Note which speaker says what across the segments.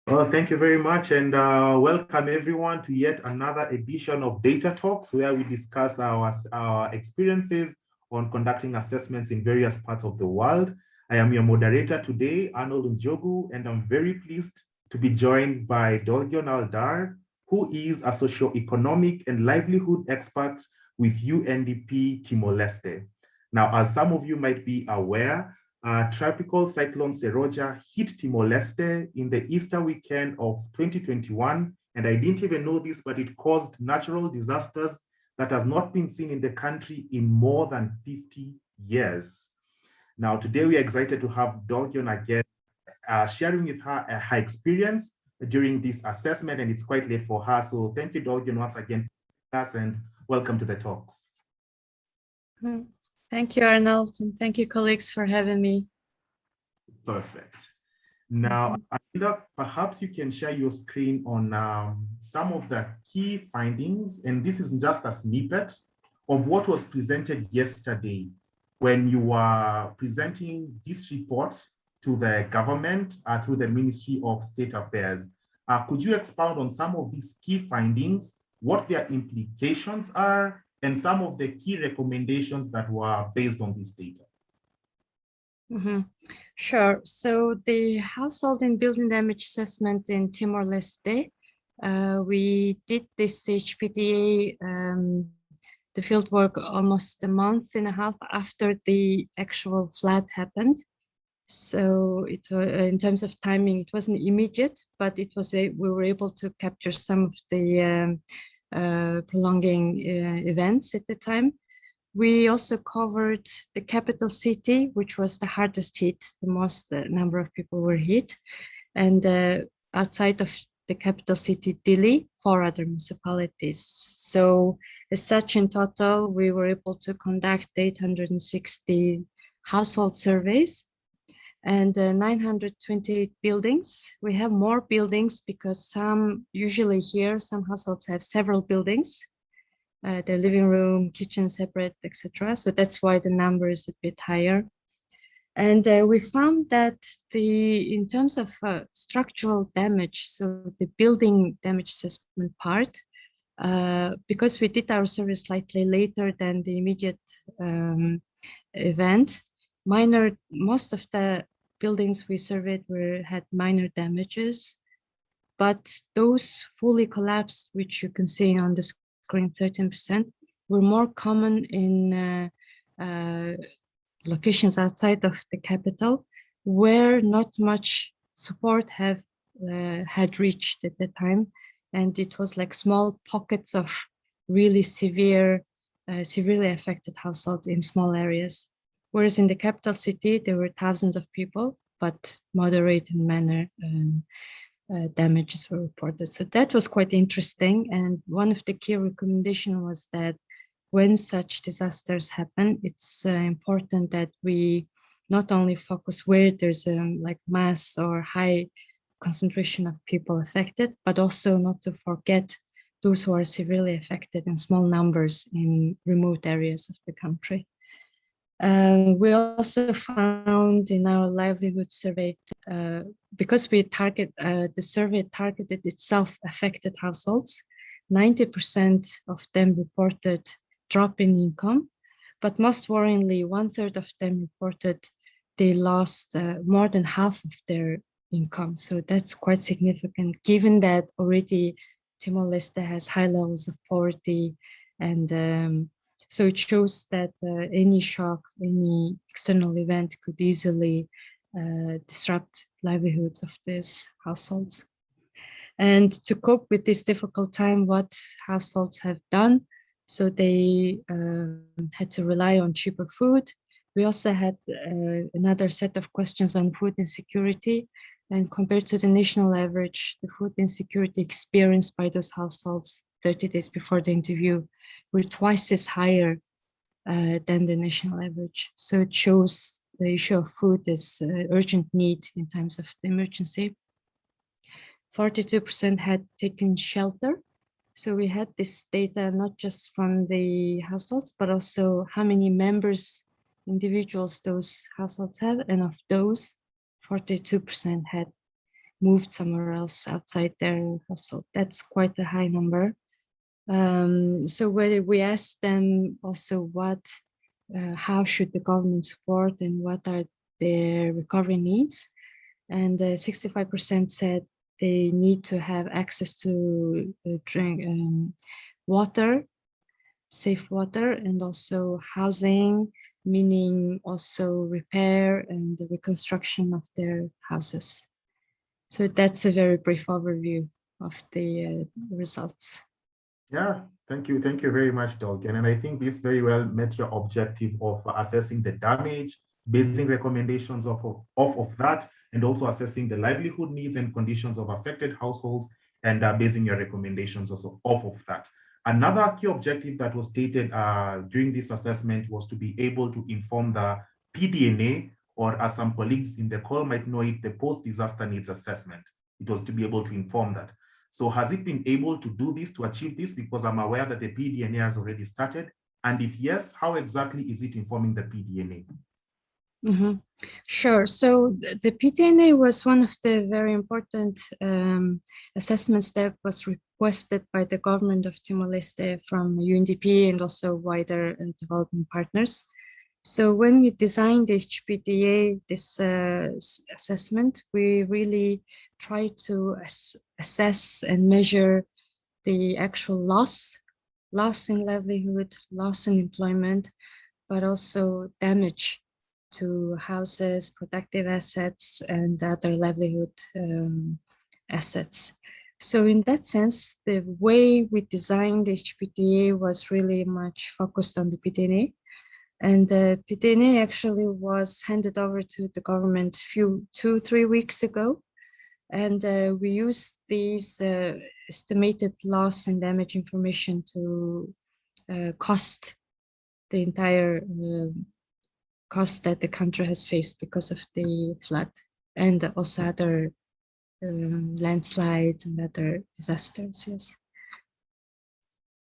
Speaker 1: Well, thank you very much, and welcome everyone to yet another edition of Data Talks, where we discuss our experiences on conducting assessments in various parts of the world. I am your moderator today, Arnold Njogu, and I'm very pleased to be joined by Dolgion Aldar, who is a socio-economic and livelihood expert with UNDP Timor-Leste. Now, as some of you might be aware, tropical cyclone Seroja hit Timor-Leste in the Easter weekend of 2021. And I didn't even know this, but it caused natural disasters that has not been seen in the country in more than 50 years. Now, today we are excited to have Dolgion again, sharing with her her experience during this assessment, and it's quite late for her. So thank you, Dolgion, once again, and welcome to the talks.
Speaker 2: Thank you, Arnold, and thank you, colleagues, for having me.
Speaker 1: Perfect. Now, Anila, perhaps you can share your screen on some of the key findings, and this is just a snippet of what was presented yesterday when you were presenting this report to the government through the Ministry of State Affairs. Could you expound on some of these key findings, what their implications are, and some of the key recommendations that were based on this data?
Speaker 2: Sure. So the household and building damage assessment in Timor-Leste, we did this HBDA, the fieldwork almost a month and a half after the actual flood happened. So it in terms of timing, it wasn't immediate, but it was we were able to capture some of the prolonging events at the time. We also covered the capital city, which was the hardest hit, the most number of people were hit. And outside of the capital city, Dili, 4 other municipalities. So as such, in total, we were able to conduct 860 household surveys and 928 buildings. We have more buildings because usually here, some households have several buildings. Their living room, kitchen separate, etc. So that's why the number is a bit higher. And we found that in terms of structural damage, so the building damage assessment part, because we did our survey slightly later than the immediate event, most of the buildings we surveyed had minor damages, but those fully collapsed, which you can see on the screen, 13%, were more common in locations outside of the capital, where not much support had reached at the time, and it was like small pockets of really severely affected households in small areas. Whereas in the capital city, there were thousands of people, but moderate and minor damages were reported. So that was quite interesting. And one of the key recommendations was that when such disasters happen, it's important that we not only focus where there's like mass or high concentration of people affected, but also not to forget those who are severely affected in small numbers in remote areas of the country. We also found in our livelihood survey, because we the survey targeted itself affected households, 90% of them reported drop in income, but most worryingly, 1/3 of them reported they lost more than half of their income. So that's quite significant, given that already Timor-Leste has high levels of poverty, and so it shows that any shock, any external event could easily disrupt livelihoods of these households. And to cope with this difficult time, what households have done, so they had to rely on cheaper food. We also had another set of questions on food insecurity, and compared to the national average, the food insecurity experienced by those households 30 days before the interview were twice as higher than the national average. So it shows the issue of food is urgent need in times of emergency. 42% had taken shelter. So we had this data not just from the households, but also how many members, individuals those households have, and of those, 42% had moved somewhere else outside their household. That's quite a high number. So when we asked them also how should the government support and what are their recovery needs, and 65% said they need to have access to water, safe water, and also housing, meaning also repair and the reconstruction of their houses. So that's a very brief overview of the results.
Speaker 1: Yeah, thank you very much, Dolgen. And I think this very well met your objective of assessing the damage, basing recommendations off of that, and also assessing the livelihood needs and conditions of affected households, and basing your recommendations also off of that. Another key objective that was stated during this assessment was to be able to inform the PDNA, or as some colleagues in the call might know it, the post-disaster needs assessment. It was to be able to inform that. So has it been able to do this, to achieve this? Because I'm aware that the PDNA has already started. And if yes, how exactly is it informing the PDNA?
Speaker 2: Mm-hmm. Sure. So the PDNA was one of the very important assessments that was requested by the government of Timor-Leste from UNDP and also wider development partners. So when we designed the HBDA, this assessment, we really tried to assess and measure the actual loss in livelihood, loss in employment, but also damage to houses, productive assets, and other livelihood assets. So in that sense, the way we designed the HBDA was really much focused on the PDNA. And the PDNA actually was handed over to the government 2-3 weeks ago. And we used these estimated loss and damage information to cost the entire cost that the country has faced because of the flood and also other landslides and other disasters. Yes.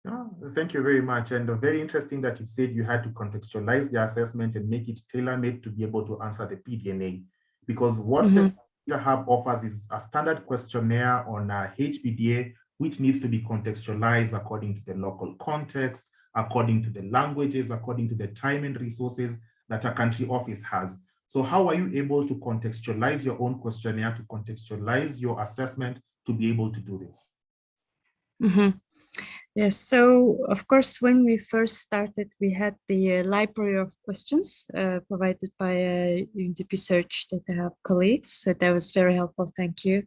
Speaker 1: Oh, thank you very much. And very interesting that you said you had to contextualize the assessment and make it tailor-made to be able to answer the PDNA. Because what the Data Hub offers is a standard questionnaire on HBDA, which needs to be contextualized according to the local context, according to the languages, according to the time and resources that a country office has. So how are you able to contextualize your own questionnaire, to contextualize your assessment to be able to do this?
Speaker 2: Yes, so of course, when we first started, we had the library of questions provided by UNDP Search Data Hub colleagues. So that was very helpful, thank you.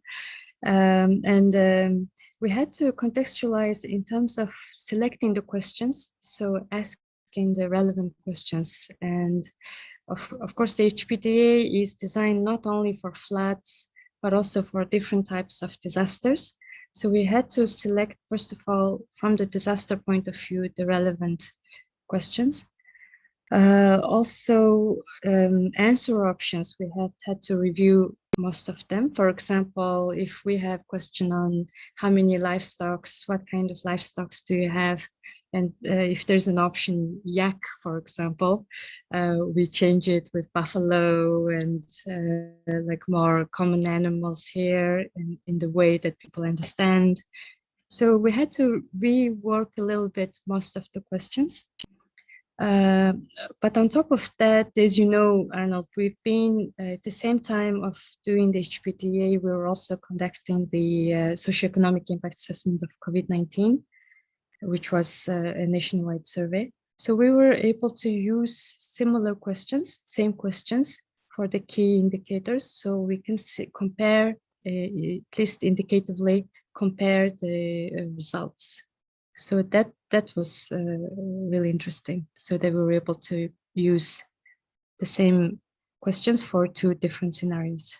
Speaker 2: We had to contextualize in terms of selecting the questions, so asking the relevant questions. And of course, the HBDA is designed not only for floods, but also for different types of disasters. So we had to select, first of all, from the disaster point of view, the relevant questions. Also, answer options, we had to review most of them. For example, if we have a question on how many livestock, what kind of livestock do you have? And if there's an option, yak, for example, we change it with buffalo and like more common animals here in the way that people understand. So we had to rework a little bit most of the questions. But on top of that, as you know, Arnold, we've been at the same time of doing the HBDA, we were also conducting the socioeconomic impact assessment of COVID-19, which was a nationwide survey. So we were able to use similar questions, same questions for the key indicators. So we can compare, at least indicatively, compare the results. So that was really interesting. So they were able to use the same questions for 2 different scenarios.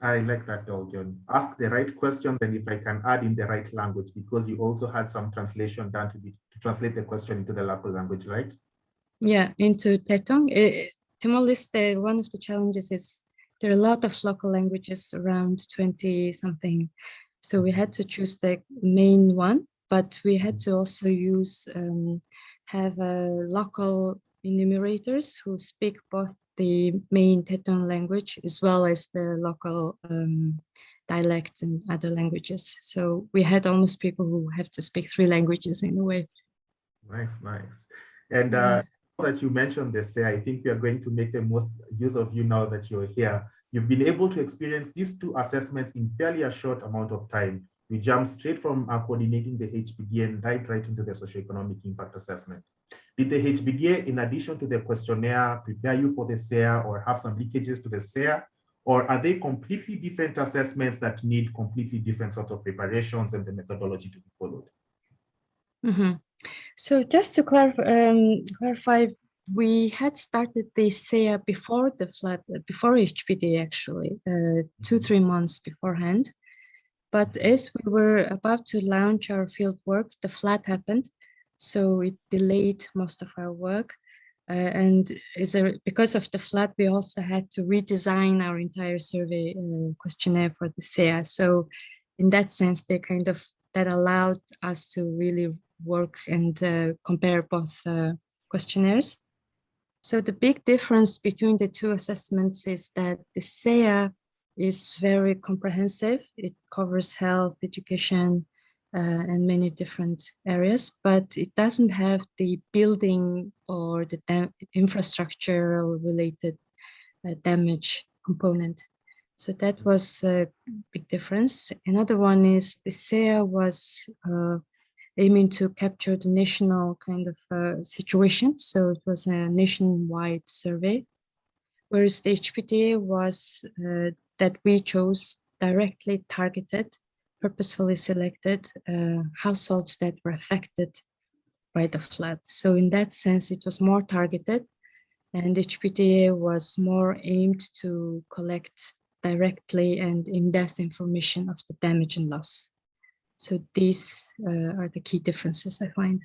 Speaker 1: I like that, Dolgen. Ask the right questions, and if I can add in the right language, because you also had some translation done to translate the question into the local language, right?
Speaker 2: Yeah, into Tetong. Timor-Leste, one of the challenges is there are a lot of local languages, around 20 something. So we had to choose the main one, but we had to also use, have a local enumerators who speak both the main Teton language as well as the local dialects and other languages. So we had almost people who have to speak 3 languages in a way.
Speaker 1: Nice, nice. And now that you mentioned this, I think we are going to make the most use of you now that you're here. You've been able to experience these 2 assessments in fairly a short amount of time. We jumped straight from coordinating the HBDA and dived right into the socioeconomic impact assessment. Did the HBDA, in addition to the questionnaire, prepare you for the SEA or have some leakages to the SEA? Or are they completely different assessments that need completely different sort of preparations and the methodology to be followed?
Speaker 2: Mm-hmm. So just to clarify, we had started the SEA before the flood, before HBDA actually, 2-3 months beforehand. But as we were about to launch our field work, the flood happened. So it delayed most of our work. And because of the flood, we also had to redesign our entire survey questionnaire for the SEA. So in that sense, that allowed us to really work and compare both questionnaires. So the big difference between the 2 assessments is that the SEA is very comprehensive. It covers health, education, and many different areas, but it doesn't have the building or the infrastructural related damage component. So that was a big difference. Another one is the SEA was aiming to capture the national kind of situation. So it was a nationwide survey, whereas the HBDA was that we chose directly targeted, purposefully selected households that were affected by the flood. So in that sense, it was more targeted, and HBDA was more aimed to collect directly and in-depth information of the damage and loss. So these are the key differences I find.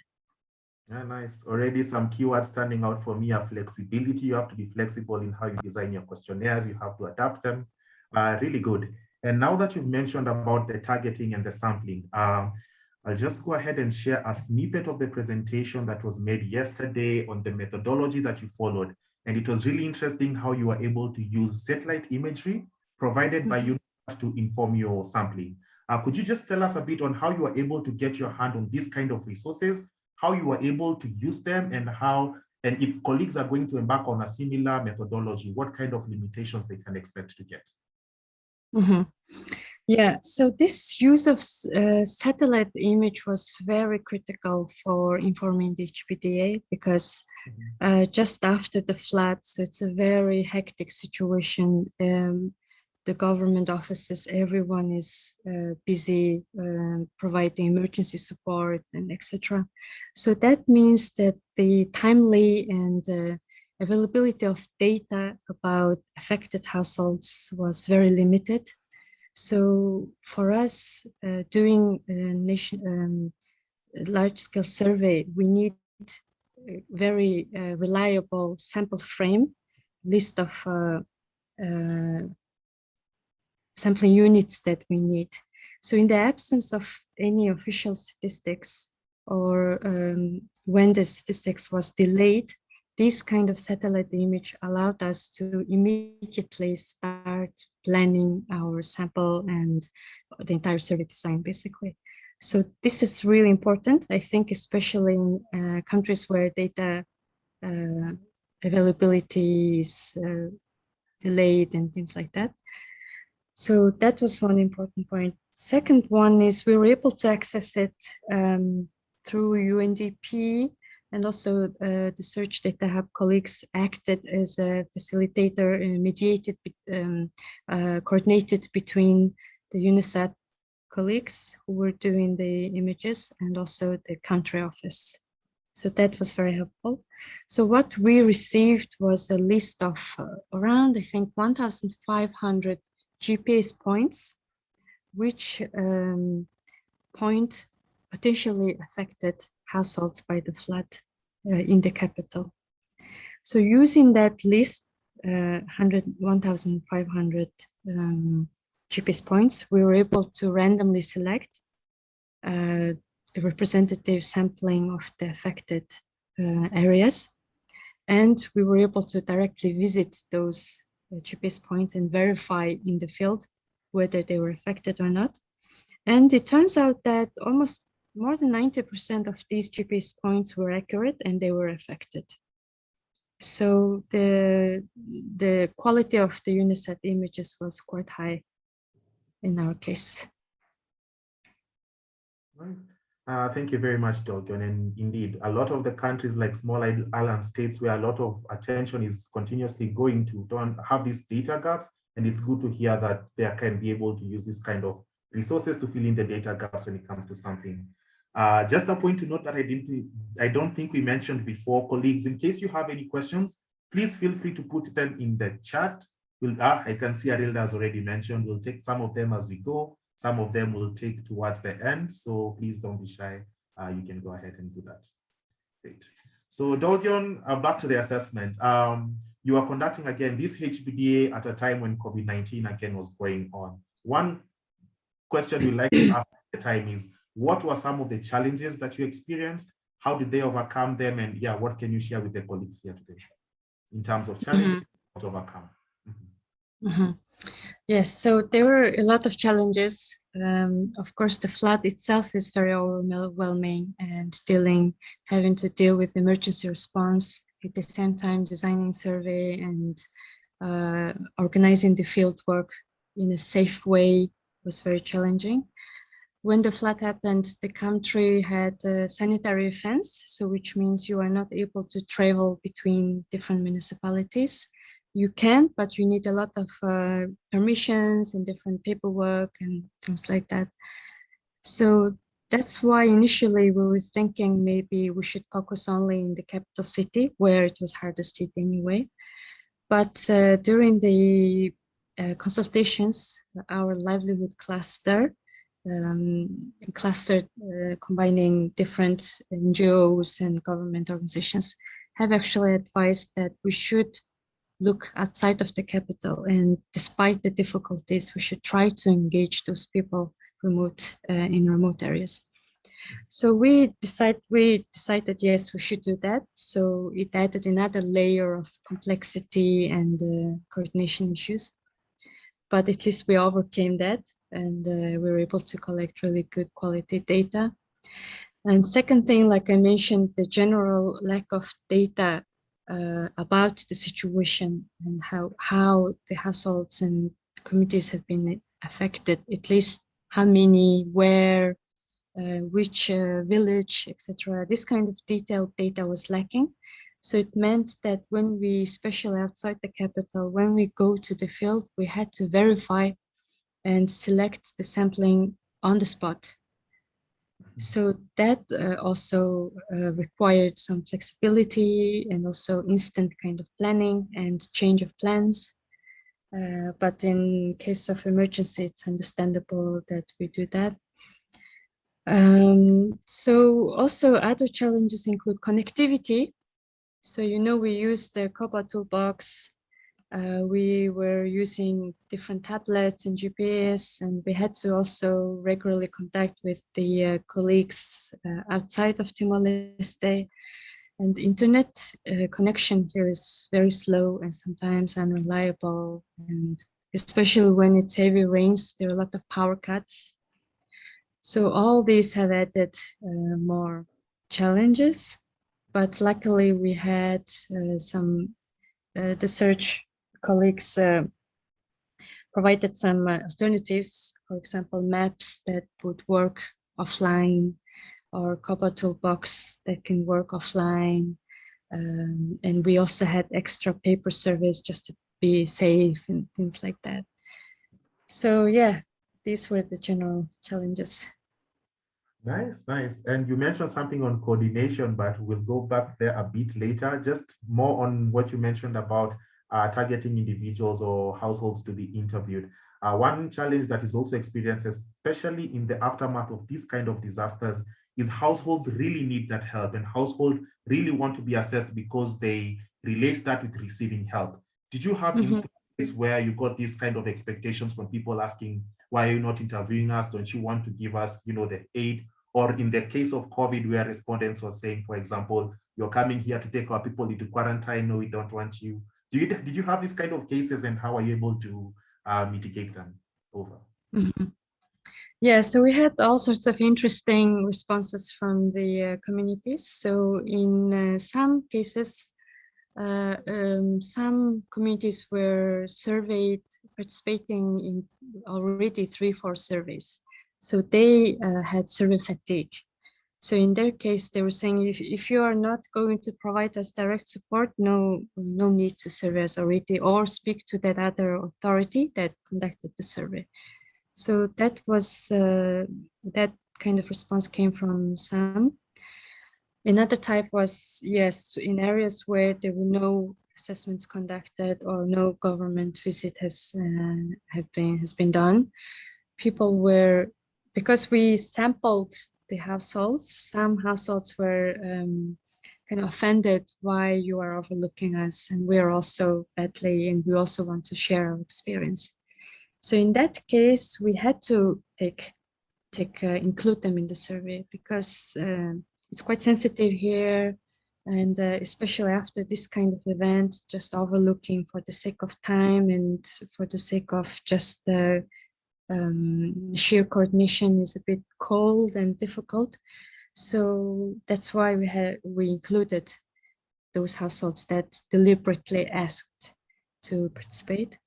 Speaker 1: Yeah, nice. Already some keywords standing out for me are flexibility. You have to be flexible in how you design your questionnaires. You have to adapt them. Really good. And now that you've mentioned about the targeting and the sampling, I'll just go ahead and share a snippet of the presentation that was made yesterday on the methodology that you followed. And it was really interesting how you were able to use satellite imagery provided by you to inform your sampling. Could you just tell us a bit on how you were able to get your hand on these kind of resources, how you were able to use them, and if colleagues are going to embark on a similar methodology, what kind of limitations they can expect to get?
Speaker 2: Mm-hmm. Yeah, so this use of satellite image was very critical for informing the HBDA because just after the flood, so it's a very hectic situation. The government offices, everyone is busy providing emergency support and etc. So that means that the timely and availability of data about affected households was very limited. So for us, doing a large-scale survey, we need a very reliable sample frame, list of sampling units that we need. So in the absence of any official statistics or when the statistics was delayed, this kind of satellite image allowed us to immediately start planning our sample and the entire survey design, basically. So this is really important, I think, especially in countries where data availability is delayed and things like that. So that was one important point. Second one is we were able to access it through UNDP, and also the Search Data Hub colleagues acted as a facilitator and mediated, coordinated between the UNICEF colleagues who were doing the images and also the country office. So that was very helpful. So what we received was a list of around, I think, 1,500 GPS points, which point potentially affected households by the flood in the capital. So using that list, 1,500 GPS points, we were able to randomly select a representative sampling of the affected areas. And we were able to directly visit those GPS points and verify in the field whether they were affected or not. And it turns out that almost more than 90% of these GPS points were accurate and they were affected. So the quality of the UNISAT images was quite high in our case.
Speaker 1: Right. Thank you very much, Dolgion. And indeed, a lot of the countries like small island states where a lot of attention is continuously going to don't have these data gaps. And it's good to hear that they can be able to use this kind of resources to fill in the data gaps when it comes to something. Just a point to note that I don't think we mentioned before, colleagues, in case you have any questions, please feel free to put them in the chat. I can see Arilda has already mentioned, we'll take some of them as we go. Some of them will take towards the end, so please don't be shy. You can go ahead and do that. Great. So Dolgion, back to the assessment. You are conducting again this HBDA at a time when COVID-19 again was going on. One question we like to ask at the time is, what were some of the challenges that you experienced? How did they overcome them? And yeah, what can you share with the colleagues here today in terms of challenges to overcome?
Speaker 2: Yes, so there were a lot of challenges. Of course, the flood itself is very overwhelming, and having to deal with emergency response, at the same time designing survey and organizing the field work in a safe way was very challenging. When the flood happened, the country had a sanitary fence, so which means you are not able to travel between different municipalities. You can, but you need a lot of permissions and different paperwork and things like that. So that's why initially we were thinking maybe we should focus only in the capital city where it was hardest hit anyway. But during the consultations, our livelihood cluster, combining different NGOs and government organizations, have actually advised that we should look outside of the capital, and despite the difficulties, we should try to engage those people in remote areas. So we decided yes, we should do that. So it added another layer of complexity and coordination issues, but at least we overcame that, and we were able to collect really good quality data. And second thing, like I mentioned, the general lack of data about the situation and how the households and communities have been affected, at least how many, where, which village, etc. This kind of detailed data was lacking. So it meant that when we, especially outside the capital, when we go to the field, we had to verify and select the sampling on the spot. So that also required some flexibility and also instant kind of planning and change of plans. But in case of emergency, it's understandable that we do that. So also other challenges include connectivity. So, we use the COBA toolbox. We were using different tablets and GPS, and we had to also regularly contact with the colleagues outside of Timor-Leste. And internet connection here is very slow and sometimes unreliable. And especially when it's heavy rains, there are a lot of power cuts. So all these have added more challenges, but luckily we had the search colleagues provided some alternatives, for example, maps that would work offline, or COBA toolbox that can work offline. And we also had extra paper surveys just to be safe and things like that. So yeah, these were the general challenges.
Speaker 1: Nice, nice. And you mentioned something on coordination, but we'll go back there a bit later, just more on what you mentioned about targeting individuals or households to be interviewed. One challenge that is also experienced, especially in the aftermath of these kind of disasters, is households really need that help, and households really want to be assessed because they relate that with receiving help. Did you have instances where you got these kind of expectations from people asking, why are you not interviewing us? Don't you want to give us, the aid? or in the case of COVID, where respondents were saying, for example, you're coming here to take our people into quarantine, no, we don't want you. Did you have these kind of cases, and how are you able to mitigate them? Over.
Speaker 2: Mm-hmm. Yeah, so we had all sorts of interesting responses from the communities. So in some cases, some communities were surveyed, participating in already 3-4 surveys. So they had survey fatigue. So in their case, they were saying, if you are not going to provide us direct support, no need to survey us already, or speak to that other authority that conducted the survey. So that was, that kind of response came from some. Another type was, yes, in areas where there were no assessments conducted or no government visit has been done. People were, because we sampled the households, some households were kind of offended why you are overlooking us, and we are also badly, and we also want to share our experience. So in that case, we had to include them in the survey, because it's quite sensitive here, and especially after this kind of event, just overlooking for the sake of time and for the sake of just sheer coordination is a bit cold and difficult. So that's why we included those households that deliberately asked to participate.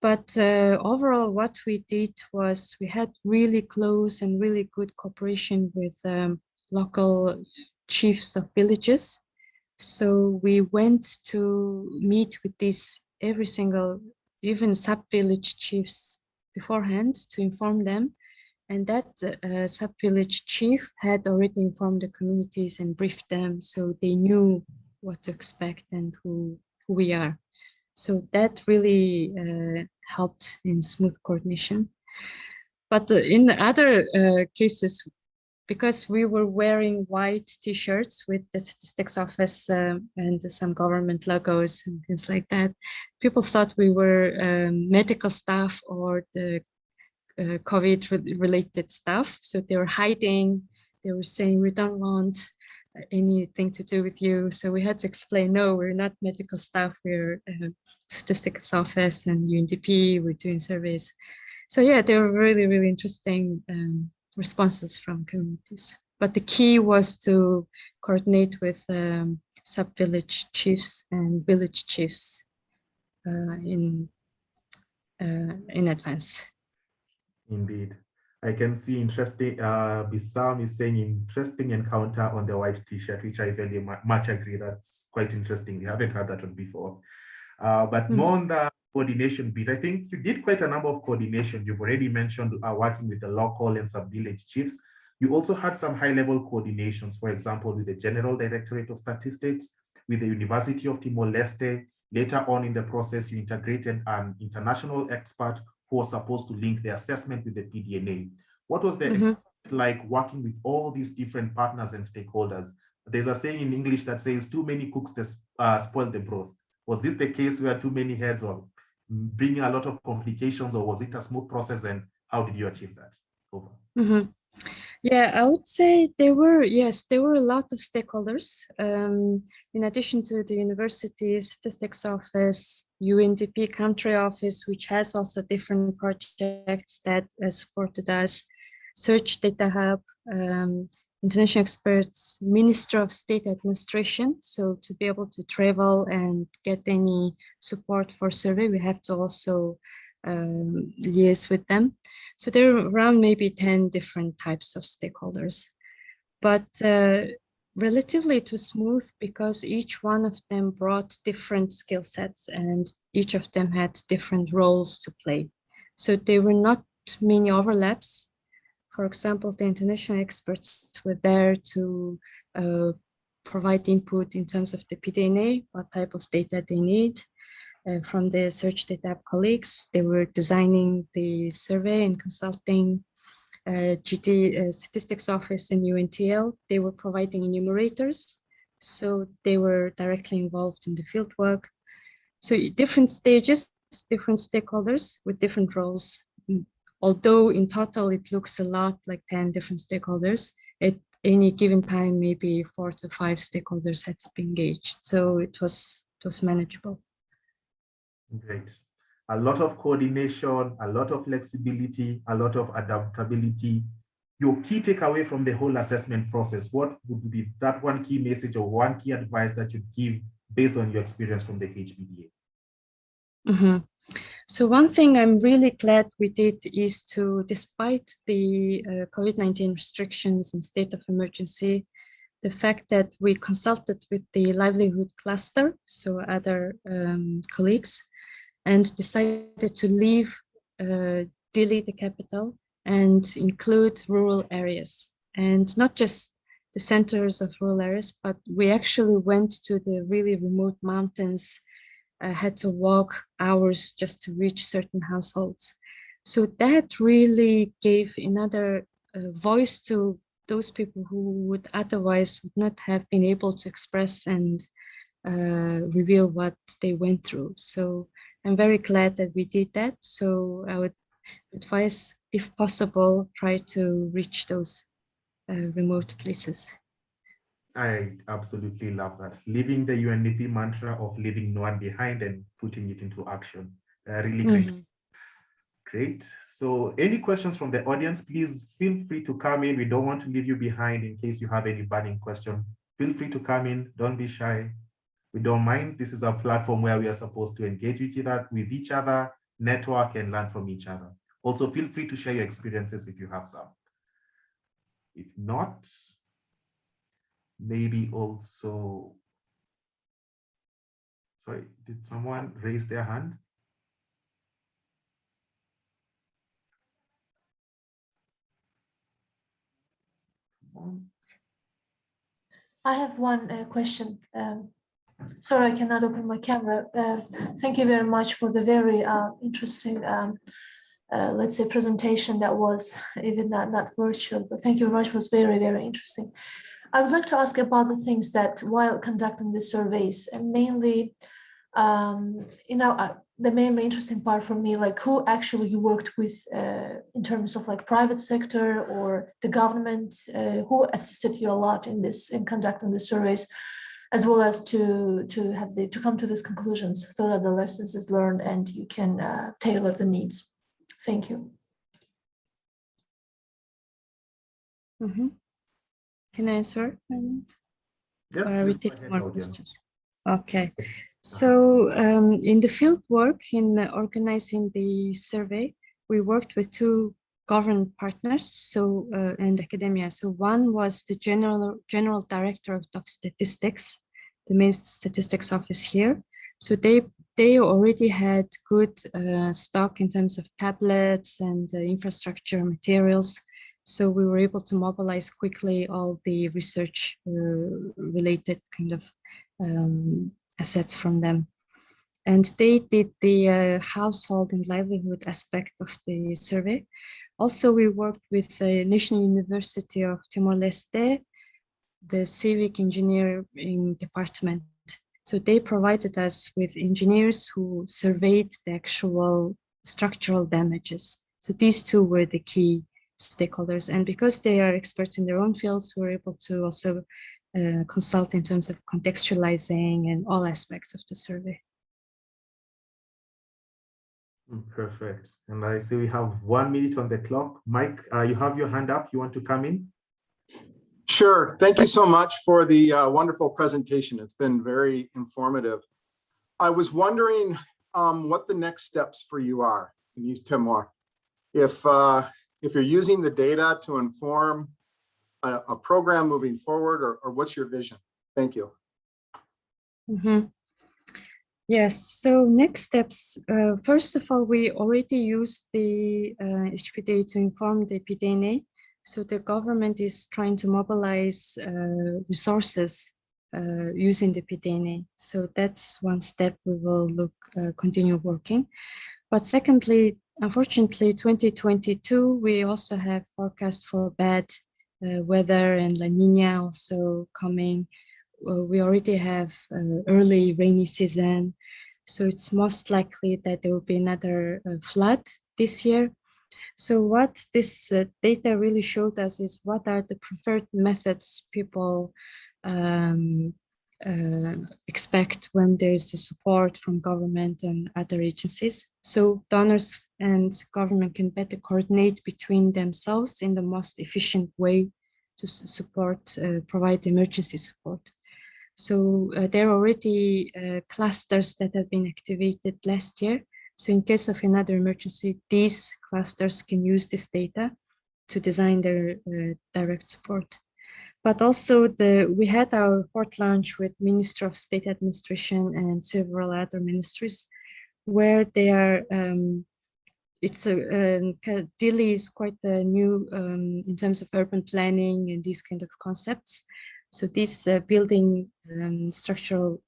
Speaker 2: But overall, what we did was we had really close and really good cooperation with local chiefs of villages. So we went to meet with these every single, even sub-village chiefs beforehand to inform them. And that sub-village chief had already informed the communities and briefed them, so they knew what to expect and who we are. So that really helped in smooth coordination. But in other cases, because we were wearing white T-shirts with the statistics office and some government logos and things like that, people thought we were medical staff or the COVID-related staff. So they were hiding. They were saying, we don't want anything to do with you. So we had to explain, no, we're not medical staff. We're statistics office and UNDP. We're doing surveys. So yeah, they were really, really interesting responses from communities. But the key was to coordinate with sub-village chiefs and village chiefs in advance.
Speaker 1: Indeed. I can see interesting, Bissam is saying interesting encounter on the white T-shirt, which I very much agree. That's quite interesting. We haven't had that one before. But more on the coordination bit, I think you did quite a number of coordination. You've already mentioned working with the local and sub-village chiefs. You also had some high-level coordinations, for example, with the General Directorate of Statistics, with the University of Timor-Leste. Later on in the process, you integrated an international expert who was supposed to link the assessment with the PDNA. What was the experience like working with all these different partners and stakeholders? There's a saying in English that says, too many cooks spoil the broth. Was this the case where too many heads were bringing a lot of complications, or was it a smooth process, and how did you achieve that? Over.
Speaker 2: Yeah, I would say there were a lot of stakeholders. In addition to the university, statistics office, UNDP country office, which has also different projects that supported us, Search Data Hub, international experts, Minister of State Administration. So to be able to travel and get any support for survey, we have to also liaise with them. So there are around maybe 10 different types of stakeholders, but relatively it was smooth because each one of them brought different skill sets and each of them had different roles to play. So there were not many overlaps. For example, the international experts were there to provide input in terms of the PDNA, what type of data they need. From the Search Data Hub colleagues, they were designing the survey and consulting. Statistics Office and UNTL, they were providing enumerators. So they were directly involved in the fieldwork. So different stages, different stakeholders with different roles. Although in total, it looks a lot like 10 different stakeholders, at any given time, maybe 4 to 5 stakeholders had to be engaged. So it was manageable.
Speaker 1: Great. A lot of coordination, a lot of flexibility, a lot of adaptability. Your key takeaway from the whole assessment process, what would be that one key message or one key advice that you'd give based on your experience from the HBDA?
Speaker 2: So one thing I'm really glad we did is to, despite the COVID-19 restrictions and state of emergency, the fact that we consulted with the livelihood cluster, so other colleagues, and decided to leave Dili, the capital, and include rural areas. And not just the centers of rural areas, but we actually went to the really remote mountains, had to walk hours just to reach certain households. So that really gave another voice to those people who would otherwise would not have been able to express and reveal what they went through. So I'm very glad that we did that. So I would advise, if possible, try to reach those remote places.
Speaker 1: I absolutely love that. Leaving the UNDP mantra of leaving no one behind and putting it into action. Really great. Great. So any questions from the audience, please feel free to come in. We don't want to leave you behind in case you have any burning question. Feel free to come in. Don't be shy. We don't mind. This is a platform where we are supposed to engage with each other, network, and learn from each other. Also, feel free to share your experiences if you have some. If not, maybe also, sorry, did someone raise their hand?
Speaker 3: I have one question. Sorry, I cannot open my camera. Thank you very much for the very interesting, let's say, presentation that was even not virtual, but thank you very much. It was very, very interesting. I would like to ask about the things that while conducting the surveys, and mainly, the mainly interesting part for me, like who actually you worked with in terms of like private sector or the government, who assisted you a lot in conducting the surveys, as well as to come to these conclusions so that the lessons is learned and you can tailor the needs. Thank you.
Speaker 2: Can I answer?
Speaker 1: Yes,
Speaker 2: or we
Speaker 1: go
Speaker 2: take
Speaker 1: ahead,
Speaker 2: more
Speaker 1: Audion.
Speaker 2: questions? Okay. So in the field work, in organizing the survey, we worked with 2 government partners, so and academia. So one was the general director of statistics, the main statistics office here. So they already had good stock in terms of tablets and infrastructure materials. So we were able to mobilize quickly all the research related kind of assets from them. And they did the household and livelihood aspect of the survey. Also, we worked with the National University of Timor-Leste, the civic engineering department. So they provided us with engineers who surveyed the actual structural damages. So these 2 were the key stakeholders. And because they are experts in their own fields, we're able to also consult in terms of contextualizing and all aspects of the survey.
Speaker 1: Perfect. And I see we have 1 minute on the clock. Mike, you have your hand up. You want to come in?
Speaker 4: Sure. Thank you so much for the wonderful presentation. It's been very informative. I was wondering what the next steps for you are in East Timor. If you're using the data to inform a program moving forward, or what's your vision? Thank you.
Speaker 2: Yes, so next steps, first of all, we already used the HBDA to inform the PDNA. So the government is trying to mobilize resources using the PDNA. So that's one step we will continue working. But secondly, unfortunately, 2022, we also have forecast for bad weather and La Nina also coming. We already have early rainy season. So it's most likely that there will be another flood this year. So what this data really showed us is what are the preferred methods people expect when there's a support from government and other agencies. So donors and government can better coordinate between themselves in the most efficient way to support, provide emergency support. So there are already clusters that have been activated last year. So in case of another emergency, these clusters can use this data to design their direct support. But also we had our port launch with Ministry of State Administration and several other ministries, where they are, Dili is quite new in terms of urban planning and these kind of concepts. So these building structural,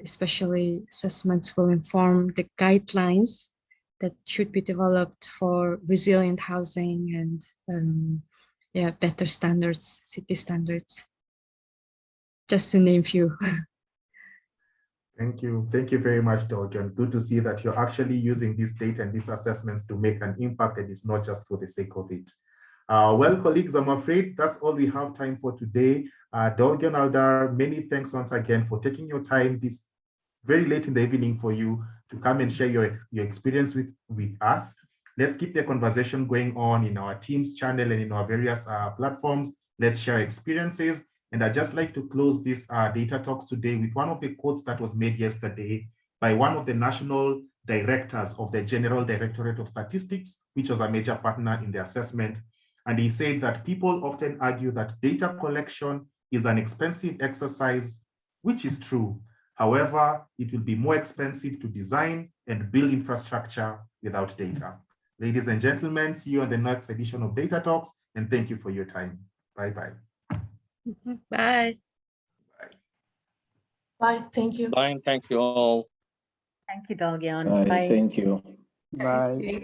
Speaker 2: especially assessments, will inform the guidelines that should be developed for resilient housing and better standards, city standards, just to name few.
Speaker 1: Thank you. Thank you very much, Dolgen. Good to see that you're actually using this data and these assessments to make an impact, and it's not just for the sake of it. Well, colleagues, I'm afraid that's all we have time for today. Dolgen Aldar, many thanks once again for taking your time this very late in the evening for you to come and share your experience with us. Let's keep the conversation going on in our Teams channel and in our various platforms. Let's share experiences. And I'd just like to close this data talks today with one of the quotes that was made yesterday by one of the national directors of the General Directorate of Statistics, which was a major partner in the assessment. And he said that people often argue that data collection is an expensive exercise, which is true. However, it will be more expensive to design and build infrastructure without data. Ladies and gentlemen, see you on the next edition of Data Talks, and thank you for your time. Bye-bye.
Speaker 2: Bye.
Speaker 3: Bye. Thank you.
Speaker 5: Bye. Thank you all.
Speaker 6: Thank you, Dolgen.
Speaker 7: Bye. Thank you.
Speaker 8: Bye.